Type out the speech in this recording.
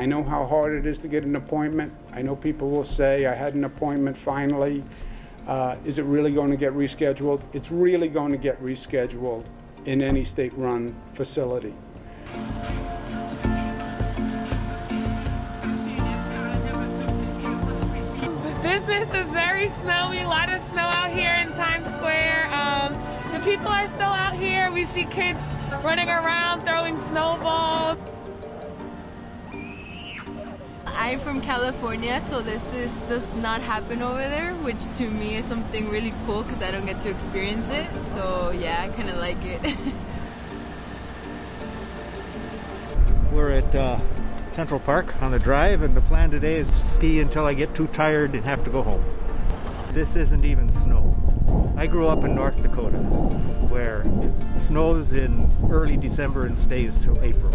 I know how hard it is to get an appointment. I know people will say, I had an appointment finally. Is it really going to get rescheduled? It's really going to get rescheduled in any state-run facility. Business is very snowy, a lot of snow out here in Times Square. The people are still out here. We see kids running around, throwing snowballs. I'm from California, so does not happen over there, which to me is something really cool because I don't get to experience it. So yeah, I kind of like it. We're at Central Park on the drive, and the plan today is to ski until I get too tired and have to go home. This isn't even snow. I grew up in North Dakota, where it snows in early December and stays till April.